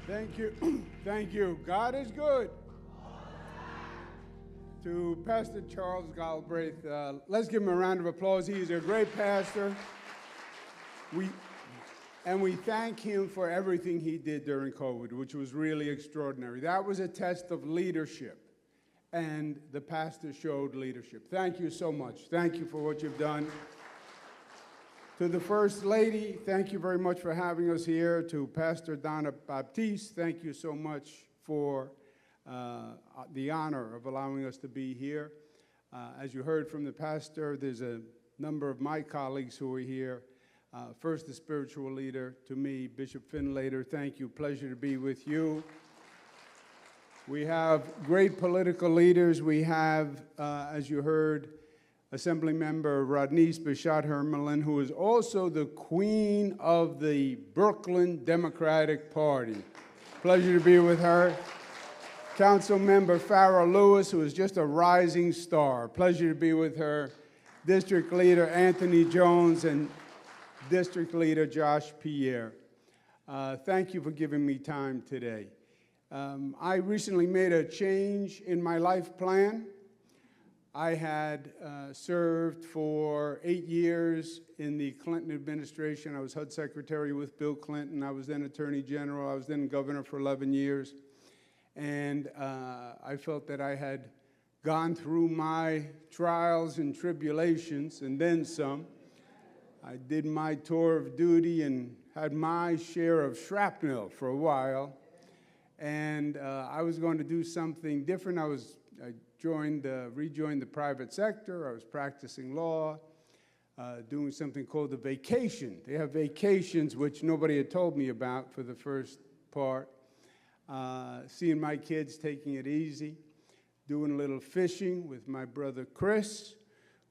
Thank you. Thank you. God is good. To Pastor Charles Galbraith, let's give him a round of applause. He is a great pastor. We thank him for everything he did during COVID, which was really extraordinary. That was a test of leadership, and the pastor showed leadership. Thank you so much. Thank you for what you've done. To the First Lady, thank you very much for having us here. To Pastor Donna Baptiste, thank you so much for the honor of allowing us to be here. As you heard from the pastor, there's a number of my colleagues who are here. First, the spiritual leader, to me, Bishop Finlater, thank you. Pleasure to be with you. We have great political leaders. We have, as you heard, Assembly Member Rodneyce Bichot Hermelin, who is also the queen of the Brooklyn Democratic Party. Pleasure to be with her. Council Member Farrah Lewis, who is just a rising star. Pleasure to be with her. District Leader Anthony Jones and District Leader Josh Pierre. Thank you for giving me time today. I recently made a change in my life plan. I had served for 8 years in the Clinton administration. I was HUD Secretary with Bill Clinton. I was then Attorney General. I was then Governor for 11 years. And I felt that I had gone through my trials and tribulations and then some. I did my tour of duty and had my share of shrapnel for a while. And I was going to do something different. I rejoined the private sector. I was practicing law, doing something called a vacation. They have vacations, which nobody had told me about for the first part. Seeing my kids, taking it easy, doing a little fishing with my brother Chris,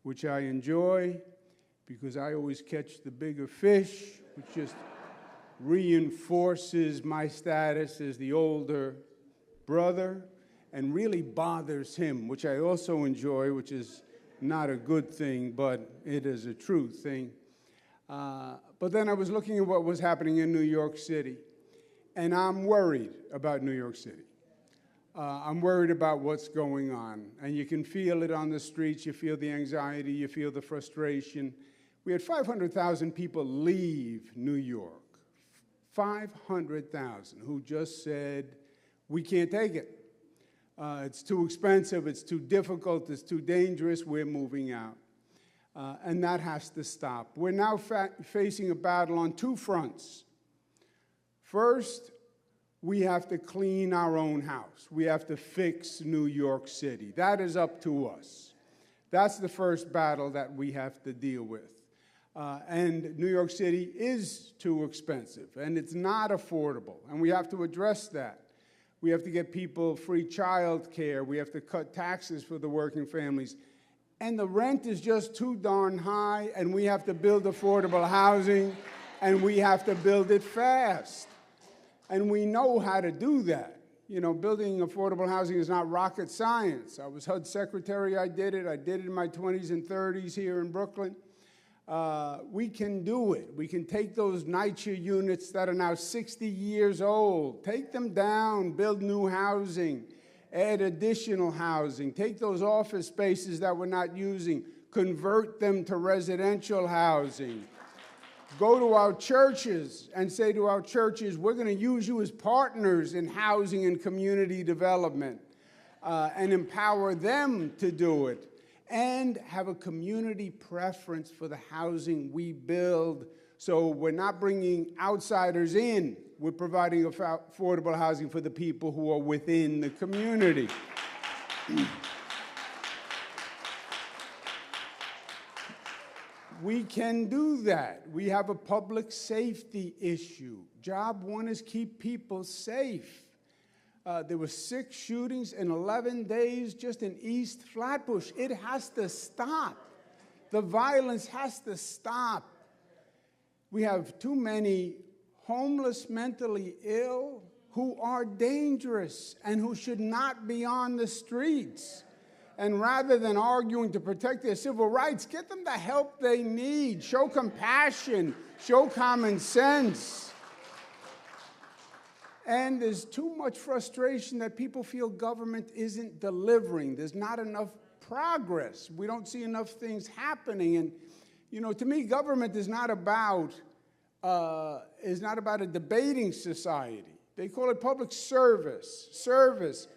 which I enjoy because I always catch the bigger fish, which just reinforces my status as the older brother and really bothers him, which I also enjoy, which is not a good thing, but it is a true thing. But then I was looking at what was happening in New York City, and I'm worried about New York City. I'm worried about what's going on, and you can feel it on the streets. You feel the anxiety. You feel the frustration. We had 500,000 people leave New York, 500,000 who just said, we can't take it. It's too expensive, it's too difficult, it's too dangerous, we're moving out. And that has to stop. We're now facing a battle on two fronts. First, we have to clean our own house. We have to fix New York City. That is up to us. That's the first battle that we have to deal with. And New York City is too expensive, and it's not affordable, and we have to address that. We have to get people free child care. We have to cut taxes for the working families. And the rent is just too darn high, and we have to build affordable housing, and we have to build it fast. And we know how to do that. You know, building affordable housing is not rocket science. I was HUD Secretary, I did it in my 20s and 30s here in Brooklyn. We can do it. We can take those NYCHA units that are now 60 years old, take them down, build new housing, add additional housing, take those office spaces that we're not using, convert them to residential housing. Go to our churches and say to our churches, we're going to use you as partners in housing and community development, and empower them to do it. And have a community preference for the housing we build. So we're not bringing outsiders in. We're providing affordable housing for the people who are within the community. We can do that. We have a public safety issue. Job one is keep people safe. There were 6 shootings in 11 days just in East Flatbush. It has to stop. The violence has to stop. We have too many homeless, mentally ill, who are dangerous and who should not be on the streets. And rather than arguing to protect their civil rights, get them the help they need. Show compassion. Show common sense. And there's too much frustration that people feel government isn't delivering. There's not enough progress. We don't see enough things happening. And, you know, to me, government is not about a debating society. They call it public service. Service.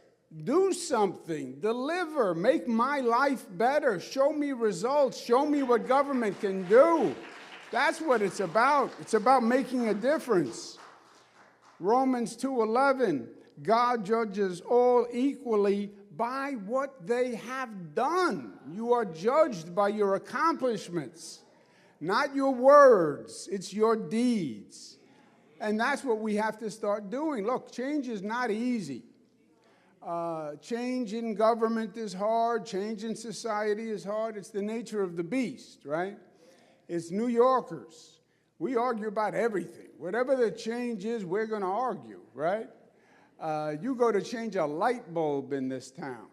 Do something. Deliver. Make my life better. Show me results. Show me what government can do. That's what it's about. It's about making a difference. Romans 2:11, God judges all equally by what they have done. You are judged by your accomplishments, not your words. It's your deeds. And that's what we have to start doing. Look, change is not easy. Change in government is hard. Change in society is hard. It's the nature of the beast, right? It's New Yorkers. We argue about everything. Whatever the change is, we're going to argue, right? You go to change a light bulb in this town,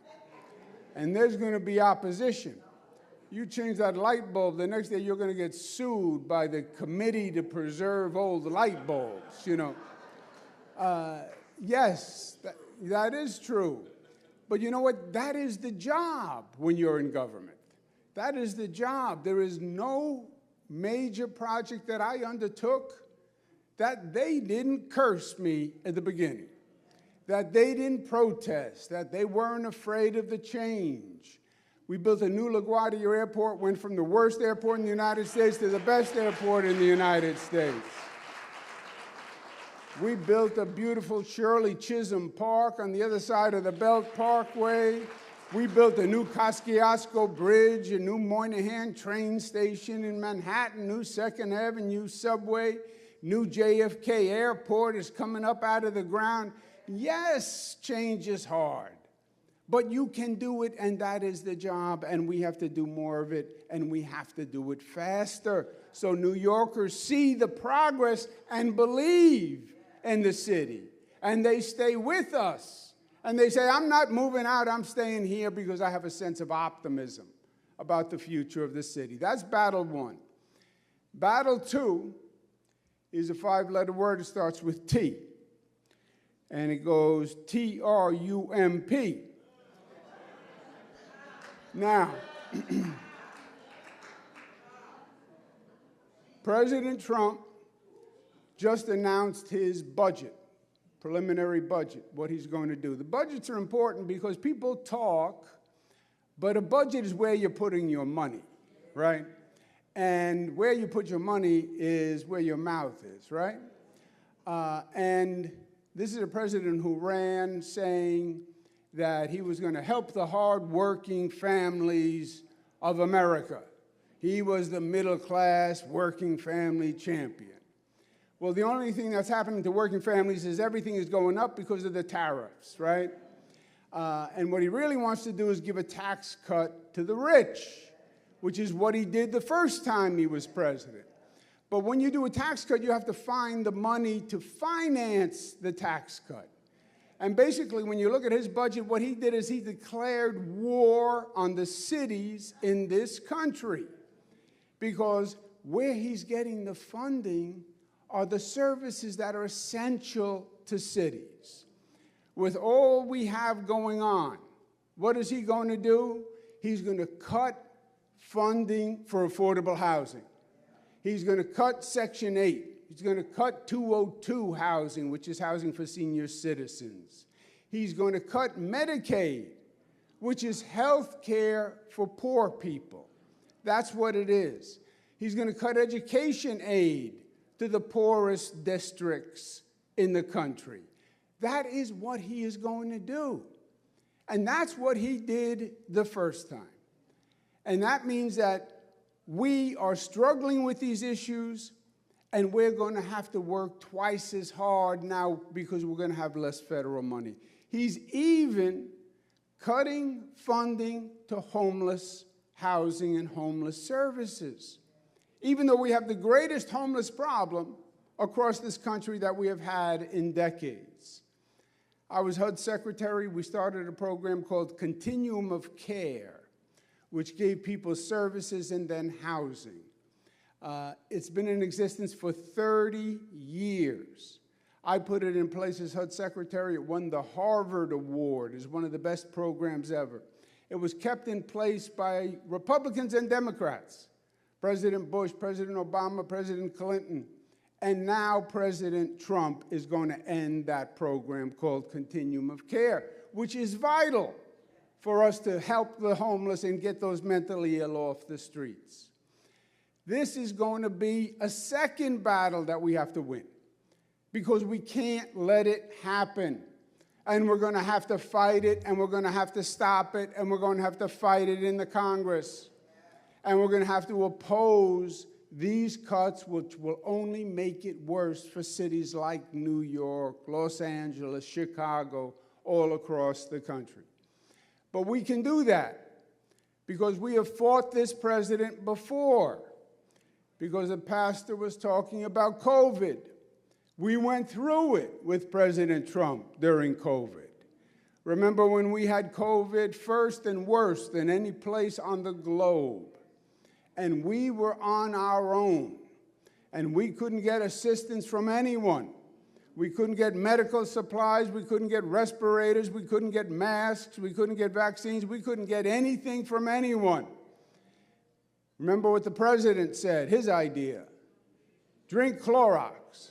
and there's going to be opposition. You change that light bulb, the next day you're going to get sued by the Committee to Preserve Old Light Bulbs, you know. Yes, that is true. But you know what? That is the job when you're in government. That is the job. There is no major project that I undertook that they didn't curse me at the beginning, that they didn't protest, that they weren't afraid of the change. We built a new LaGuardia airport, went from the worst airport in the United States to the best airport in the United States. We built a beautiful Shirley Chisholm Park on the other side of the Belt Parkway. We built a new Kosciuszko Bridge, a new Moynihan train station in Manhattan, new 2nd Avenue subway, new JFK airport is coming up out of the ground. Yes, change is hard, but you can do it, and that is the job, and we have to do more of it, and we have to do it faster so New Yorkers see the progress and believe in the city, and they stay with us. And they say, I'm not moving out, I'm staying here because I have a sense of optimism about the future of the city. That's battle one. Battle two is a 5-letter word. It starts with T. And it goes Trump. Now, President Trump just announced his budget. Preliminary budget, what he's going to do. The budgets are important because people talk, but a budget is where you're putting your money, right? And where you put your money is where your mouth is, right? And this is a president who ran saying that he was going to help the hard-working families of America. He was the middle-class working family champion. Well, the only thing that's happening to working families is everything is going up because of the tariffs, right? And what he really wants to do is give a tax cut to the rich, which is what he did the first time he was president. But when you do a tax cut, you have to find the money to finance the tax cut. And basically, when you look at his budget, what he did is he declared war on the cities in this country, because where he's getting the funding are the services that are essential to cities. With all we have going on, what is he going to do? He's going to cut funding for affordable housing. He's going to cut Section 8. He's going to cut 202 housing, which is housing for senior citizens. He's going to cut Medicaid, which is health care for poor people. That's what it is. He's going to cut education aid to the poorest districts in the country. That is what he is going to do. And that's what he did the first time. And that means that we are struggling with these issues, and we're going to have to work twice as hard now because we're going to have less federal money. He's even cutting funding to homeless housing and homeless services, even though we have the greatest homeless problem across this country that we have had in decades. I was HUD secretary. We started a program called Continuum of Care, which gave people services and then housing. It's been in existence for 30 years. I put it in place as HUD secretary. It won the Harvard Award as one of the best programs ever. It was kept in place by Republicans and Democrats. President Bush, President Obama, President Clinton, and now President Trump is going to end that program called Continuum of Care, which is vital for us to help the homeless and get those mentally ill off the streets. This is going to be a second battle that we have to win, because we can't let it happen. And we're going to have to fight it, and we're going to have to stop it, and we're going to have to fight it in the Congress. And we're going to have to oppose these cuts, which will only make it worse for cities like New York, Los Angeles, Chicago, all across the country. But we can do that because we have fought this president before. Because the pastor was talking about COVID. We went through it with President Trump during COVID. Remember when we had COVID first and worse than any place on the globe? And we were on our own. And we couldn't get assistance from anyone. We couldn't get medical supplies. We couldn't get respirators. We couldn't get masks. We couldn't get vaccines. We couldn't get anything from anyone. Remember what the president said, his idea. Drink Clorox.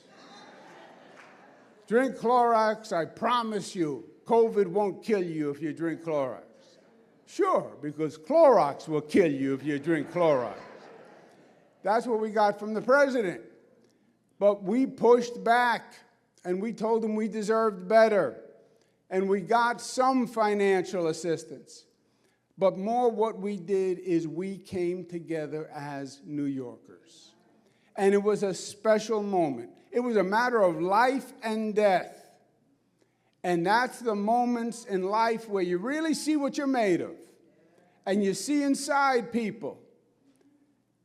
Drink Clorox, I promise you, COVID won't kill you if you drink Clorox. Sure, because Clorox will kill you if you drink Clorox. That's what we got from the president. But we pushed back, and we told him we deserved better. And we got some financial assistance. But more what we did is we came together as New Yorkers. And it was a special moment. It was a matter of life and death. And that's the moments in life where you really see what you're made of. And you see inside people.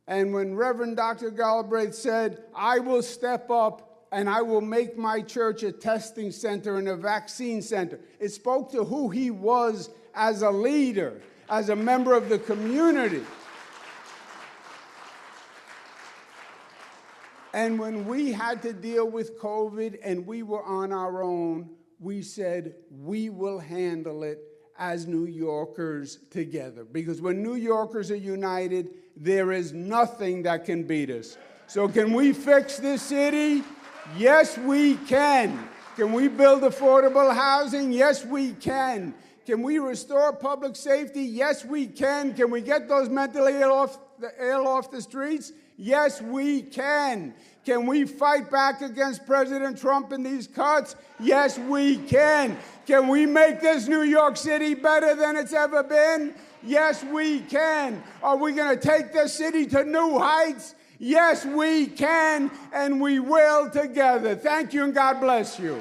And when Reverend Dr. Galbraith said, I will step up and I will make my church a testing center and a vaccine center, it spoke to who he was as a leader, as a member of the community. And when we had to deal with COVID and we were on our own, we said, we will handle it as New Yorkers together. Because when New Yorkers are united, there is nothing that can beat us. So can we fix this city? Yes, we can. Can we build affordable housing? Yes, we can. Can we restore public safety? Yes, we can. Can we get those mentally ill off the streets? Yes, we can. Can we fight back against President Trump and these cuts? Yes, we can. Can we make this New York City better than it's ever been? Yes, we can. Are we going to take this city to new heights? Yes, we can, and we will together. Thank you, and God bless you.